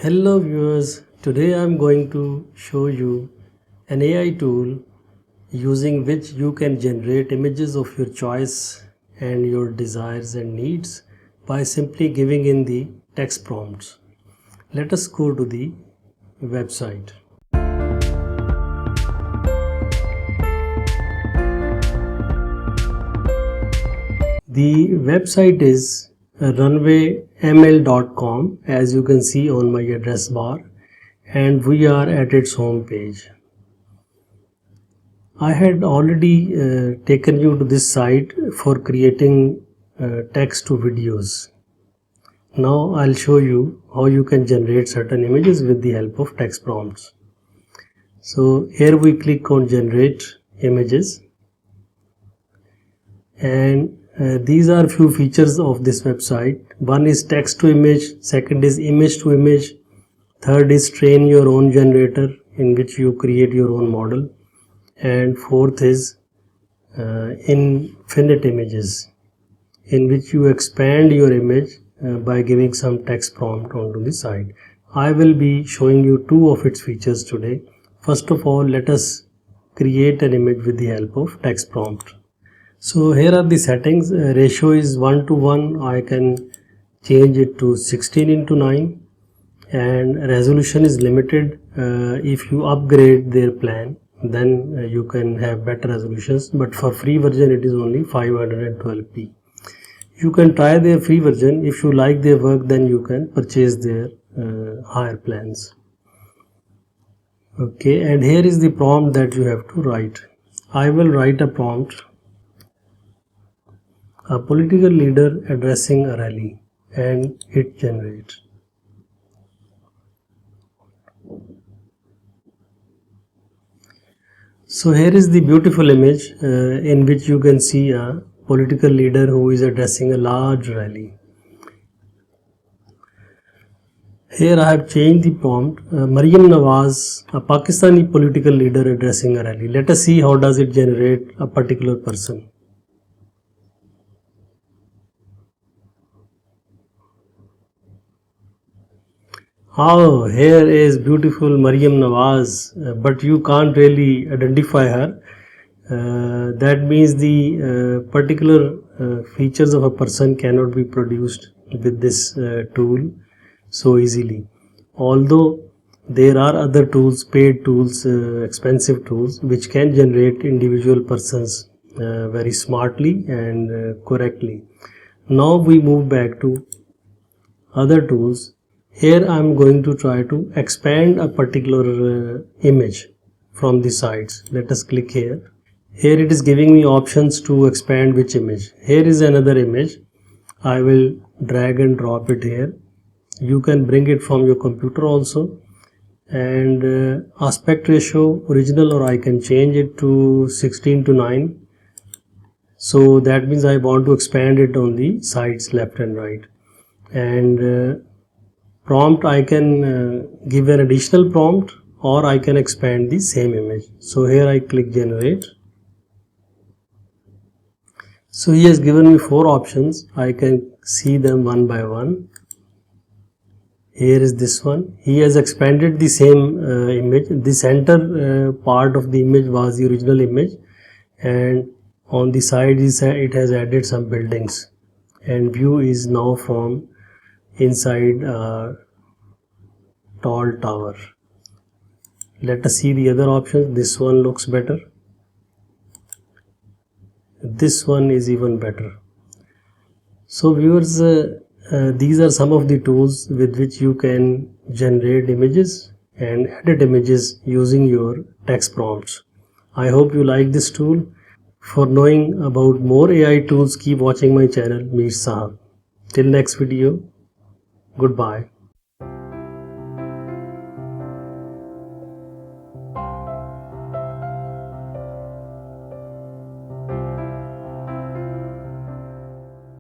Hello viewers, today I am going to show you an AI tool using which you can generate images of your choice and your desires and needs by simply giving in the text prompts. Let us go to the website. The website is runwayml.com, as you can see on my address bar, and we are at its home page. I had already taken you to this site for creating text to videos. Now I'll show you how you can generate certain images with the help of text prompts. So here we click on generate images, and these are few features of this website. One is text to image, second is image to image, third is train your own generator in which you create your own model, and fourth is infinite images in which you expand your image by giving some text prompt onto the side. I will be showing you two of its features today. First of all, let us create an image with the help of text prompt. So here are the settings. Ratio is 1:1. I can change it to 16:9, and resolution is limited. If you upgrade their plan, then you can have better resolutions, but for free version it is only 512p. You can try their free version. If you like their work, then you can purchase their higher plans. Okay, and here is the prompt that you have to write. I will write a prompt: a political leader addressing a rally, and it generates. So here is the beautiful image in which you can see a political leader who is addressing a large rally. Here I have changed the prompt: Maryam Nawaz, a Pakistani political leader addressing a rally. Let us see how does it generate a particular person. Oh, here is beautiful Maryam Nawaz, but you can't really identify her. That means the particular features of a person cannot be produced with this tool so easily. Although there are other tools, paid tools, expensive tools, which can generate individual persons very smartly and correctly. Now we move back to other tools. Here I am going to try to expand a particular image from the sides. Let us click here. Here it is giving me options to expand which image. Here is another image. I will drag and drop it here. You can bring it from your computer also. And aspect ratio original, or I can change it to 16:9. So that means I want to expand it on the sides left and right. And prompt, I can give an additional prompt, or I can expand the same image. So here I click generate. So he has given me 4 options. I can see them one by one. Here is this one. He has expanded the same image. The center part of the image was the original image, and on the side it has added some buildings, and view is now from inside a tall tower. Let us see the other options. This one looks better. This one is even better. So viewers, these are some of the tools with which you can generate images and edit images using your text prompts. I hope you like this tool. For knowing about more AI tools, keep watching my channel, Mir Sahib. Till next video, goodbye.